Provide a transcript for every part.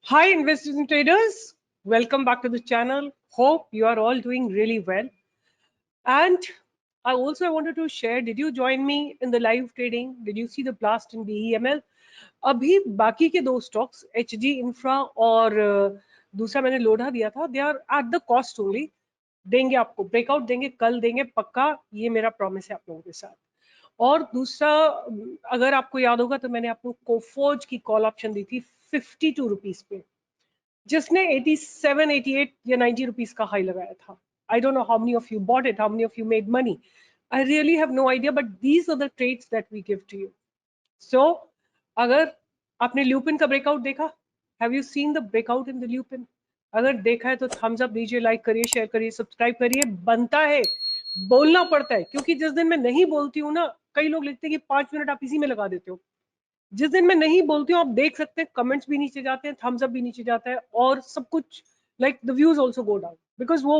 Hi, investors and traders. Welcome back to the channel. Hope you are all doing really well. And I also wanted to share, did you join me in the live trading? Did you see the blast in BEML? अभी बाकी के दो stocks HG infra और दूसरा मैंने लोढ़ा दिया था, they are at the cost only. देंगे आपको ब्रेकआउट, देंगे कल, देंगे पक्का, ये मेरा प्रॉमिस है आप लोगों के साथ. और दूसरा, अगर आपको याद होगा तो मैंने आपको कोफोर्ज की कॉल ऑप्शन दी थी 52 रुपीज पे, जिसने 87, 88 या 90 रुपीज का हाई लगाया था. I don't know how many of you bought it, how many of you made money. I really have no idea, but these are the trades that we give to you. So अगर आपने Lupin का breakout देखा, have you seen the breakout in the Lupin? अगर देखा है तो thumbs up दीजिए, like करिए, शेयर करिए, सब्सक्राइब करिए. बनता है, बोलना पड़ता है, क्योंकि जिस दिन मैं नहीं बोलती हूँ ना, कई लोग लिखते हैं कि 5 मिनट आप इसी में लगा देते हो. जिस दिन मैं नहीं बोलती हूँ, आप देख सकते हैं कमेंट्स भी नीचे जाते हैं, थम्स अप भी नीचे जाता है, और सब कुछ, like the views also go down, because वो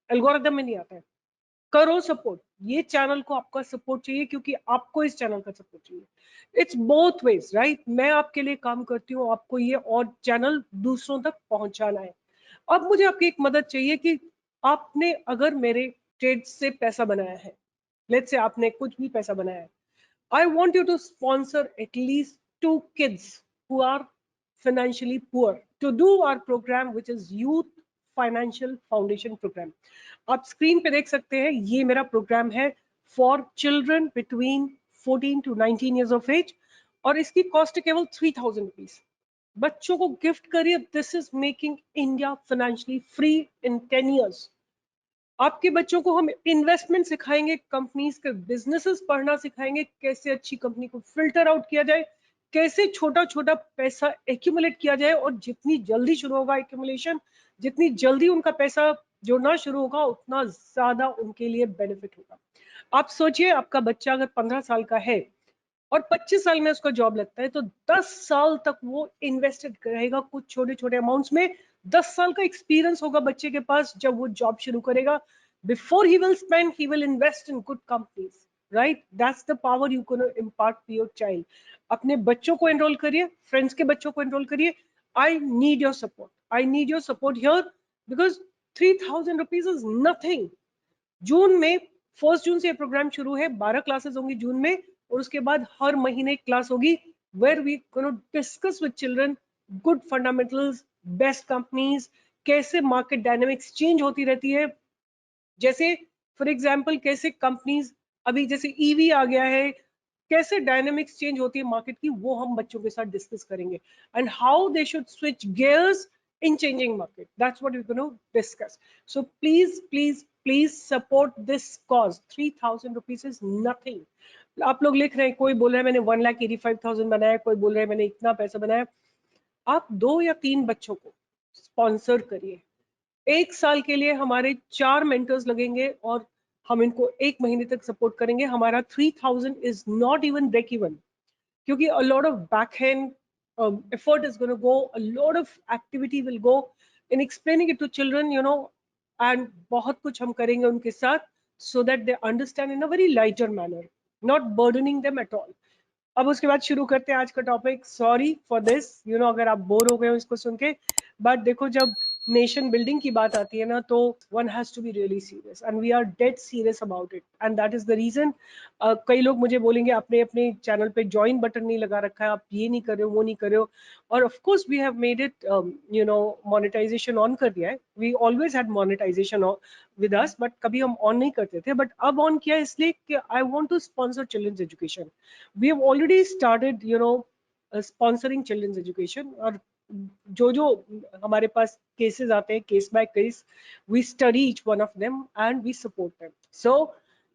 एल्गोरिथम में नहीं आता है. करो सपोर्ट, ये चैनल को आपका सपोर्ट चाहिए, क्योंकि आपको इस चैनल का सपोर्ट चाहिए. It's both ways, right? मैं आपके लिए काम करती हूँ, आपको ये और चैनल दूसरों तक पहुंचाना है. अब मुझे आपकी एक मदद चाहिए कि आपने अगर मेरे ट्रेड से पैसा बनाया है, लेट्स से आपने कुछ भी पैसा बनाया है, I want you to sponsor at least 2 kids who are financially poor to do our program, which is Youth Financial Foundation Program. आप स्क्रीन पे देख सकते हैं, ये मेरा प्रोग्राम है for children between 14 to 19 years of age, और इसकी कॉस्ट केवल 3000 रुपीज. बच्चों को गिफ्ट करिए. This is making India financially free in 10 years. आपके बच्चों को हम इन्वेस्टमेंट सिखाएंगे, कंपनीज के बिजनेसेस पढ़ना सिखाएंगे, कैसे अच्छी कंपनी को फिल्टर आउट किया जाए, कैसे छोटा छोटा पैसा एक्यूमुलेट किया जाए, और जितनी जल्दी शुरू होगा एक्यूमुलेशन, जितनी जल्दी उनका पैसा जोड़ना शुरू होगा, उतना ज्यादा उनके लिए बेनिफिट होगा. आप सोचिए, आपका बच्चा अगर 15 साल का है और 25 साल में उसका जॉब लगता है, तो 10 साल तक वो इन्वेस्टेड रहेगा कुछ छोटे छोटे अमाउंट्स में. 10 साल का एक्सपीरियंस होगा बच्चे के पास जब वो जॉब शुरू करेगा. Before he will spend, he will invest in good companies, right? That's the power you can impart to your child. अपने बच्चों को एनरोल करिए, फ्रेंड्स के बच्चों को एनरोल करिए. I need your support, I need your support here, because 3000 rupees is nothing. जून में, 1 जून से ये प्रोग्राम शुरू है. 12 क्लासेस होंगी जून में, और उसके बाद हर महीने क्लास होगी, where we gonna discuss with children good fundamentals, best companies, कैसे मार्केट डायनेमिक्स चेंज होती रहती है. जैसे फॉर एग्जांपल, कैसे कंपनीज, अभी जैसे ईवी आ गया है, कैसे डायनेमिक्स चेंज होती है मार्केट की, वो हम बच्चों के साथ डिस्कस करेंगे. And how they should switch gears in changing market. That's what we're going to discuss. So please support this cause. 3000 rupees is nothing. आप लोग लिख रहे हैं, कोई बोल रहा है मैंने 1,85,000 बनाया, कोई बोल रहा है मैंने इतना पैसा बनाया. आप 2 या 3 बच्चों को स्पॉन्सर करिए. 1 साल के लिए हमारे 4 मेंटर्स लगेंगे, और हम इनको 1 महीने तक सपोर्ट करेंगे. हमारा 3000 is not even break even, क्योंकि a lot of back end effort is going to go, a lot of activity will go in explaining it to children, you know, and बहुत कुछ हम करेंगे उनके साथ, so that they understand in a very lighter manner, not burdening them at all. अब उसके बाद शुरू करते हैं आज का topic. Sorry for this, you know, अगर आप बोर हो गए हो इसको सुन के, बट देखो, जब नेशन बिल्डिंग की बात आती है ना, तो one has to be really serious, and we are dead serious about it, and that is the reason. कई लोग मुझे बोलेंगे आपने अपने चैनल पे ज्वाइन बटन नहीं लगा रखा है, आप ये नहीं कर रहे हो, वो नहीं कर रहे हो. और of course we have made it, you know, monetization on कर दिया है. We always had monetization with us, but कभी हम ऑन नहीं करते थे, बट अब ऑन किया इसलिए कि I want to sponsor children's education. We have already started, you know, sponsoring children's education. और जो जो हमारे पास केसेस आते हैं, case by case, we study each one of them and we support them. So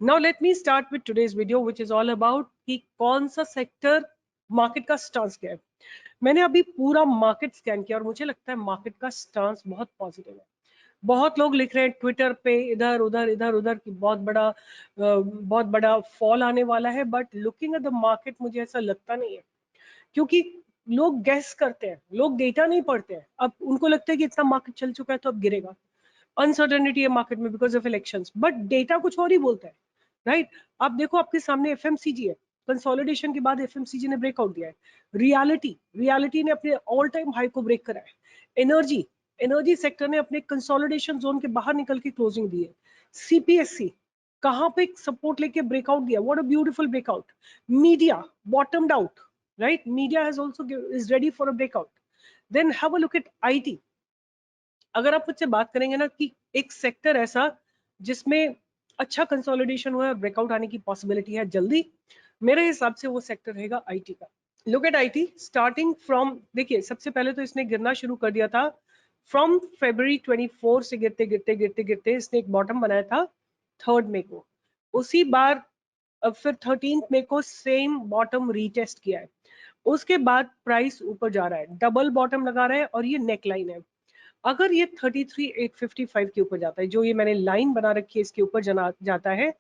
now let me start with today's video, which is all about कि कौन सा sector market का स्टांस क्या है. मैंने अभी पूरा मार्केट स्कैन किया, और मुझे लगता है मार्केट का स्टांस बहुत पॉजिटिव है. बहुत लोग लिख रहे हैं ट्विटर पे इधर उधर कि बहुत बड़ा फॉल आने वाला है, but looking at the market मुझे ऐसा लगता नहीं है, क्योंकि लोग गैस करते हैं, लोग डेटा नहीं पढ़ते हैं. अब उनको लगता है कि इतना मार्केट चल चुका है तो अब गिरेगा. अनसर्टेनिटी है मार्केट में because of elections, but data कुछ और ही बोलता है, राइट? आप देखो, आपके सामने एफएमसीजी है, कंसोलिडेशन के बाद एफएमसीजी ने ब्रेकआउट दिया है। रियलिटी ने अपने ऑल टाइम हाई को ब्रेक करा है। एनर्जी सेक्टर ने अपने कंसोलिडेशन जोन के बाहर निकल के क्लोजिंग दी है। सीपीएससी कहां पे सपोर्ट लेके ब्रेकआउट दिया, what a beautiful breakout. Media bottomed out, right, media has also is ready for a breakout. Then have a look at IT. अगर आप मुझसे बात करेंगे ना कि एक सेक्टर ऐसा जिसमें अच्छा कंसोलिडेशन हुआ है, ब्रेकआउट आने की पॉसिबिलिटी है जल्दी, मेरे हिसाब से वो सेक्टर रहेगा आईटी का। Look at IT starting from, देखिए सबसे पहले तो इसने गिरना शुरू कर दिया था फ्रॉम February 24 से गिरते गिरते गिरते गिरते इसने एक बॉटम बनाया था 3 मई को। उसी बार अब फिर 13 मई को सेम बॉटम रीटेस्ट किया है। उसके बाद प्राइस ऊपर जा रहा है, डबल बॉटम लगा रहा है और ये नेक लाइन है। अगर ये 33,855 के ऊपर जाता है, जो ये मैंने लाइन बना रखी है इसके ऊपर जाता है,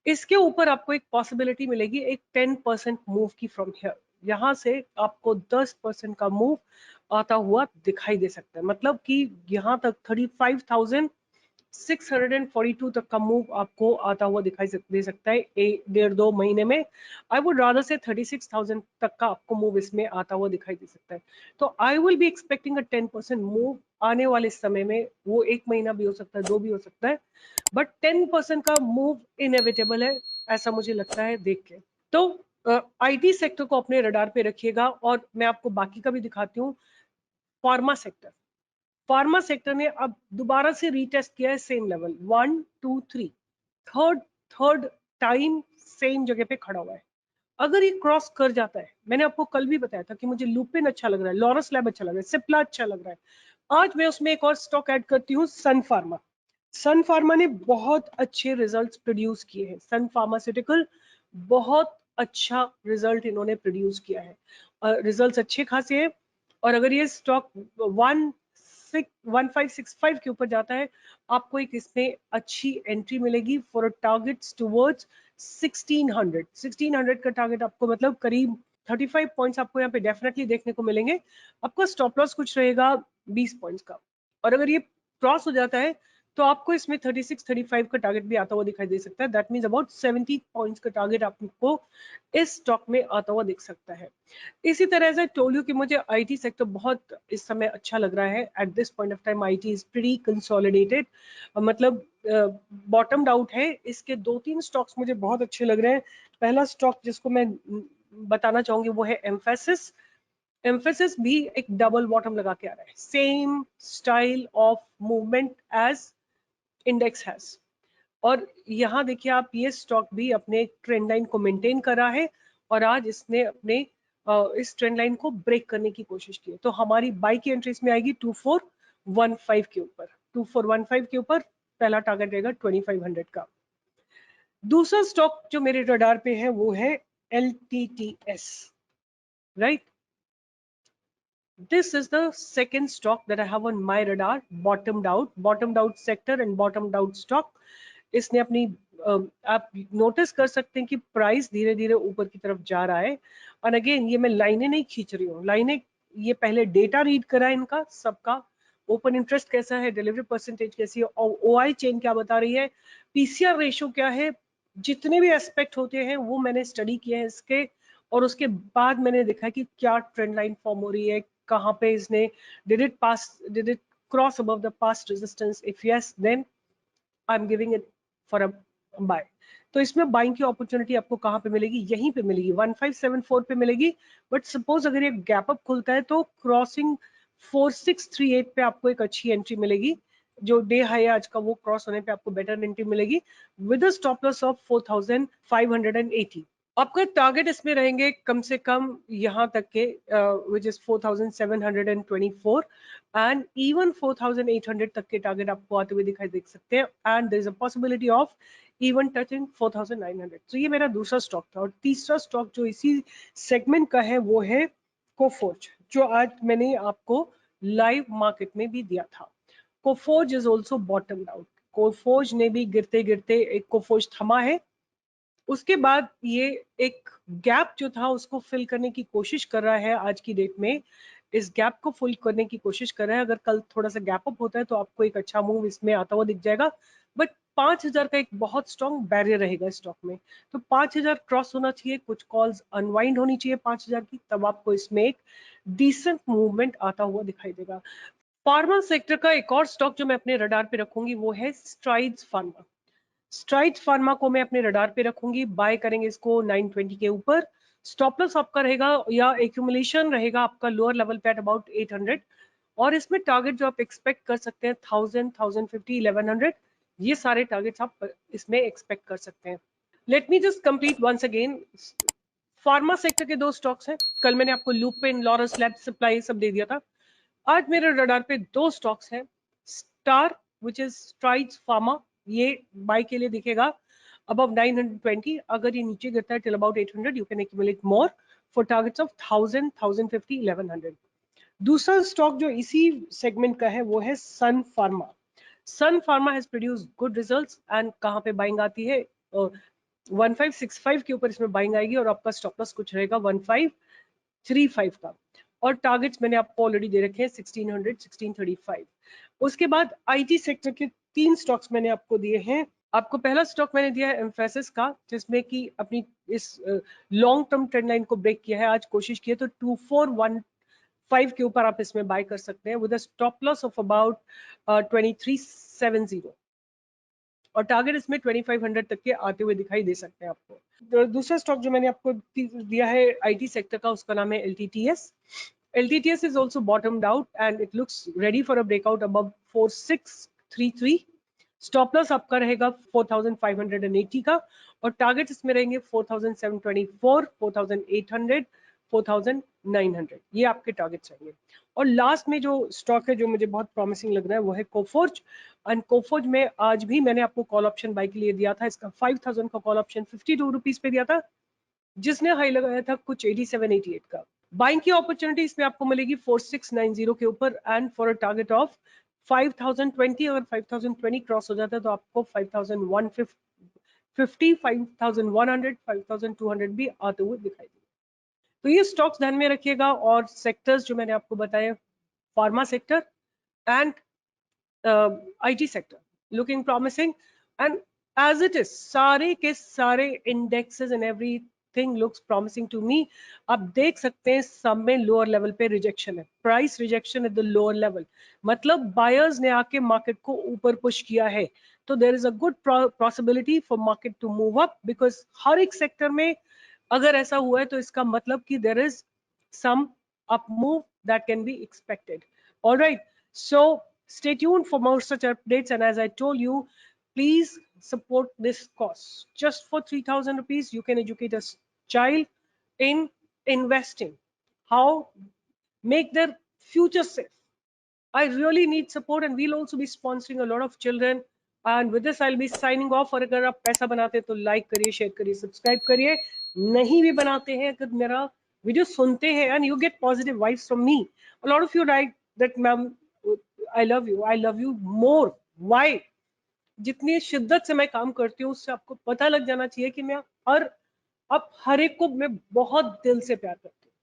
इसके ऊपर आपको एक पॉसिबिलिटी मिलेगी एक 10% मूव की फ्रॉम हियर। यहाँ से आपको 10% का मूव आता हुआ दिखाई दे सकता है, मतलब कि यहाँ तक 35,642 तक का मूव आपको आता हुआ दिखाई दे सकता है 1.5-2 महीने में। आई वुड रादर से 36,000 तक का आपको मूव इसमें आता हुआ दिखाई दे सकता है। तो I will be expecting a 10% move आने वाले समय में। वो 1 महीना भी हो सकता है, 2 भी हो सकता है, बट 10% का मूव इनएविटेबल है, ऐसा मुझे लगता है देख के। तो आईटी सेक्टर को अपने रडार पे रखिएगा। और मैं आपको बाकी का भी दिखाती हूँ। फार्मा सेक्टर ने अब दोबारा से रीटेस्ट किया है same level 1 2 3, third time same जगह पे खड़ा हुआ है। अगर ये क्रॉस कर जाता है, मैंने आपको कल भी बताया था कि मुझे लुपिन अच्छा लग रहा है, लॉरस लैब अच्छा लग रहा है, सिप्ला अच्छा लग रहा है। आज मैं उसमें एक और स्टॉक ऐड करती हूँ, सन फार्मा ने बहुत अच्छे रिजल्ट्स प्रोड्यूस किए हैं। सन फार्मास्यूटिकल बहुत अच्छा रिजल्ट इन्होंने प्रोड्यूस किया है, रिजल्ट्स अच्छे खासे हैं। और अगर ये स्टॉक 1565 के ऊपर जाता है, आपको एक इसमें अच्छी एंट्री मिलेगी फॉर टारगेट्स टुवर्ड्स 1600 का टारगेट आपको, मतलब करीब 35 पॉइंट्स आपको यहाँ पे डेफिनेटली देखने को मिलेंगे। आपका स्टॉप लॉस कुछ रहेगा 20 पॉइंट्स का, और अगर ये क्रॉस हो जाता है तो आपको इसमें 36-35 का टारगेट भी आता हुआ दिखाई दे सकता है। दैट मीन्स अबाउट 70 पॉइंट्स का टारगेट आपको इस स्टॉक में आता हुआ दिख सकता है। इसी तरह से टोल यू कि मुझे आईटी सेक्टर बहुत इस समय अच्छा लग रहा है। At this point of time IT is pretty consolidated, मतलब बॉटम्ड आउट है। इसके 2-3 स्टॉक्स मुझे बहुत अच्छे लग रहे हैं। पहला स्टॉक जिसको मैं बताना चाहूंगी वो है एम्फेसिस भी एक डबल बॉटम लगा के आ रहा है, same style of movement as index has. और यहाँ देखिए आप, ये स्टॉक भी अपने ट्रेंड लाइन को मेंटेन कर रहा है और आज इसने अपने इस ट्रेंड लाइन को ब्रेक करने की कोशिश की है। तो हमारी बाई की एंट्री इसमें आएगी 2415 के ऊपर। 2415 के ऊपर पहला टारगेट रहेगा 2500 का। दूसरा स्टॉक जो मेरे रडार पे है वो है LTTS, right. This is the second stock that I have on my radar, bottomed out sector and bottomed out stock. इसने अपनी आप नोटिस कर सकते हैं कि प्राइस धीरे धीरे ऊपर की तरफ जा रहा है। और अगेन ये मैं लाइनें नहीं खींच रही हूँ, लाइनें ये पहले डेटा रीड करा है इनका सबका, ओपन इंटरेस्ट कैसा है, डिलीवरी परसेंटेज कैसी है, और OI चेन क्या बता रही है, PCR रेशो क्या है, जितने भी एस्पेक्ट होते हैं वो मैंने स्टडी किए हैं इसके। और उसके बाद मैंने देखा कि क्या ट्रेंड लाइन फॉर्म हो रही है, कहाँ पे इसने did it cross above the past resistance, if yes then I am giving it for a buy. तो इसमें बाइंग की अपॉर्चुनिटी आपको कहाँ पे मिलेगी, यहीं पे मिलेगी, 1574 पे मिलेगी। बट सपोज अगर ये गैप अप खुलता है तो क्रॉसिंग 4638 पे आपको एक अच्छी एंट्री मिलेगी। जो डे हाई है आज का वो क्रॉस होने पे आपको बेटर एंट्री मिलेगी with a stop loss of 4580। आपका टारगेट इसमें रहेंगे कम से कम यहाँ तक के विच इज 4724 एंड इवन 4800 तक के टारगेट आपको आते हुए दिखाई दे सकते हैं। And there is a possibility of even touching 4900। तो ये मेरा दूसरा स्टॉक था। और तीसरा स्टॉक जो इसी सेगमेंट का है वो है कोफोर्ज, जो आज मैंने आपको लाइव मार्केट में भी दिया था। Coforge is also bottom out. Coforge ने भी गिरते गिरते एक कोफोर्ज थमा है, उसके बाद ये एक गैप जो था उसको फिल करने की कोशिश कर रहा है। आज की डेट में इस गैप को फिल करने की कोशिश कर रहा है। अगर कल थोड़ा सा गैप अप होता है तो आपको एक अच्छा मूव इसमें आता हुआ दिख जाएगा। बट 5000 का एक बहुत स्ट्रॉन्ग बैरियर रहेगा स्टॉक में। तो 5000 क्रॉस होना चाहिए, कुछ कॉल्स अनवाइंड होनी चाहिए 5000 की, तब आपको इसमें एक डिसेंट मूवमेंट आता हुआ दिखाई देगा। फार्मा सेक्टर का एक और स्टॉक जो मैं अपने रडार पे रखूंगी वो है स्ट्राइड्स फार्मा। स्ट्राइड्स फार्मा को मैं अपने रडार पे रखूंगी, बाय करेंगे इसको 920 के ऊपर। स्टॉप लॉस आपका रहेगा या एक्यूमुलेशन रहेगा आपका लोअर लेवल पे एट अबाउट 800, और इसमें टारगेट जो आप एक्सपेक्ट कर सकते हैं 1000, 1050, 1100, ये सारे टारगेट्स आप इसमें एक्सपेक्ट कर सकते हैं। Let me just complete once again. Pharma sector के दो स्टॉक्स हैं, कल मैंने आपको लुपिन, लॉरस लैब सप्लाई सब दे दिया था। आज मेरे रडार पे दो स्टॉक्स हैं, star which is strides pharma, ये बाय के लिए दिखेगा above 920, अगर ये नीचे गिरता है till about 800 you can accumulate more for targets of 1000, 1050, 1100। दूसरा स्टॉक जो इसी सेगमेंट का है वो है Sun pharma. Sun pharma has produce good results and कहाँ पे बाइंग आती है, 1565 के ऊपर इसमें बाइंग आएगी, और आपका स्टॉप लॉस कुछ रहेगा 1535 का, और टारगेट्स मैंने आपको ऑलरेडी दे रखे हैं 1600, 1635। उसके बाद आईटी सेक्टर के तीन स्टॉक्स मैंने आपको दिए हैं। आपको पहला स्टॉक मैंने दिया है एम्फेसिस का, जिसमें कि अपनी इस लॉन्ग टर्म ट्रेंड लाइन को ब्रेक किया है, आज कोशिश की है, तो 2415 के ऊपर आप इसमें बाय कर सकते हैं with a stop loss of about 2370, और टारगेट इसमें 2500 तक के आते हुए दिखाई दे सकते हैं आपको। तो दूसरा स्टॉक जो मैंने आपको दिया है आईटी सेक्टर का, उसका नाम है LTTS. LTTS is also bottomed out and it looks ready for a breakout above 4633। Stop loss आपका रहेगा 4580 का, और टारगेट इसमें रहेंगे 4724, 4800, 4900, ये आपके टारगेट्स रहेंगे। और लास्ट में जो स्टॉक है जो मुझे बहुत प्रॉमिसिंग लग रहा है वो है कोफोर्ज। एंड कोफोर्ज में आज भी मैंने आपको कॉल ऑप्शन बाय के लिए दिया था, इसका 5000 का कॉल ऑप्शन 52 रुपीज पे दिया था, जिसने हाई लगाया था कुछ 87, 88 का। बाइंग की अपॉर्चुनिटी इसमें आपको मिलेगी 4690 के ऊपर and for a target of 5020। अगर 5020 क्रॉस हो जाता है तो आपको 5150, 5100, 5200 भी आते हुए दिखाई देगा। तो ये स्टॉक्स ध्यान में रखिएगा, और सेक्टर्स जो मैंने आपको बताए, pharma sector and IT sector looking promising, and as it is सारे के सारे indexes and everything looks promising to me। आप देख सकते हैं सब में लोअर लेवल पे रिजेक्शन है, price rejection at the lower level, मतलब बायर्स ने आके मार्केट को ऊपर पुश किया है। तो there is a good possibility for market to move up, because हर एक सेक्टर में अगर ऐसा हुआ है तो इसका मतलब कि there is some up move that can be expected। All right, so stay tuned for more such updates, and as I told you, please support this cause. Just for 3000 rupees you can educate a child in investing, how make their future safe। I really need support, and we'll also be sponsoring a lot of children। And with this, I'll be signing off। और अगर आप पैसा बनाते हैं तो like करिए, share करिए, subscribe करिए। नहीं भी बनाते हैं, अगर मेरा वीडियो सुनते हैं and you get positive vibes from me, a lot of you write that ma'am I love you more। why? जितनी शिद्दत से मैं काम करती हूँ उससे आपको पता लग जाना चाहिए कि मैं हर एक को मैं बहुत दिल से प्यार करती हूँ।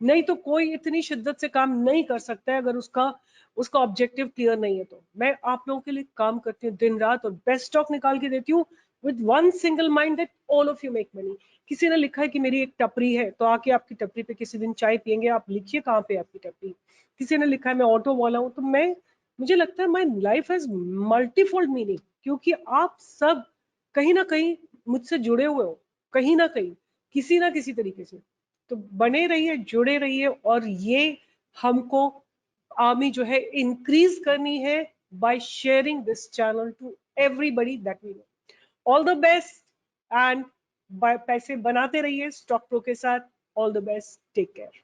नहीं तो कोई इतनी शिद्दत से काम नहीं कर सकता है अगर उसका उसका ऑब्जेक्टिव क्लियर नहीं है। तो मैं आप लोगों के लिए काम करती हूँ दिन रात, और बेस्ट स्टॉक निकाल के देती हूँ with one single mind that all of you make money. किसी ने लिखा है कि मेरी एक टपरी है, तो आके आपकी टपरी पे किसी दिन चाय पियेंगे, आप लिखिए कहाँ पे आपकी टपरी। किसी ने लिखा है मैं ऑटो वाला हूँ, तो मैं मुझे लगता है my life has multifold meaning, क्योंकि आप सब कहीं ना कहीं मुझसे जुड़े हुए हो, कहीं ना किसी तरीके से। तो बने रहिए, जुड़े रहिए, और ये हमको आर्मी जो है इंक्रीज करनी है by sharing this channel to everybody that we know. All the best, and पैसे बनाते रहिए स्टॉक प्रो के साथ। All the best, take care.